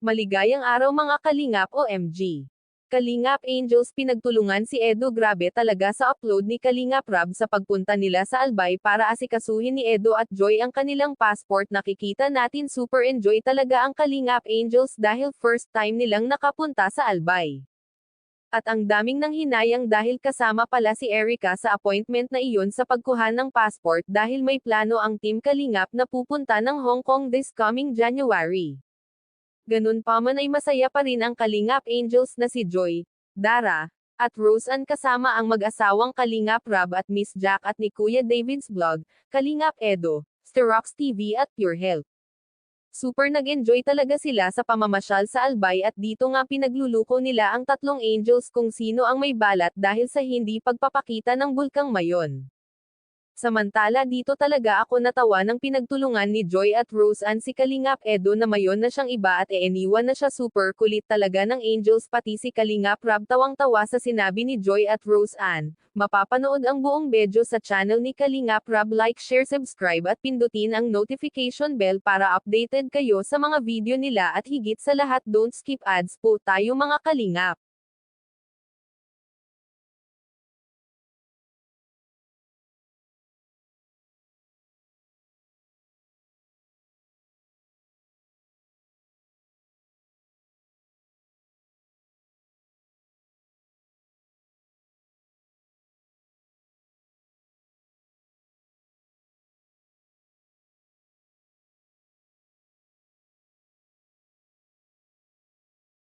Maligayang araw mga Kalingap OMG. Kalingap Angels pinagtulungan si Edo, grabe talaga sa upload ni Kalingap Rob sa pagpunta nila sa Albay para asikasuhin ni Edo at Joy ang kanilang passport. Nakikita natin super enjoy talaga ang Kalingap Angels dahil first time nilang nakapunta sa Albay. At ang daming nanghinayang dahil kasama pala si Erica sa appointment na iyon sa pagkuha ng passport dahil may plano ang Team Kalingap na pupunta ng Hong Kong this coming January. Ganun pa man ay masaya pa rin ang Kalingap Angels na si Joy, Dara, at Roseanne kasama ang mag-asawang Kalingap Rob at Miss Jack at ni Kuya David's Vlog, Kalingap Edo, Sterox TV at Pure Health. Super nag-enjoy talaga sila sa pamamasyal sa Albay at dito nga pinagluluko nila ang tatlong angels kung sino ang may balat dahil sa hindi pagpapakita ng Bulkang Mayon. Samantala dito talaga ako natawa ng pinagtulungan ni Joy at Roseanne si Kalingap Edo na mayon na siyang iba at iniwan na siya. Super kulit talaga ng angels pati si Kalingap Rob tawang-tawa sa sinabi ni Joy at Roseanne. Mapapanood ang buong video sa channel ni Kalingap Rob. Like, share, subscribe at pindutin ang notification bell para updated kayo sa mga video nila at higit sa lahat don't skip ads po tayo mga Kalingap.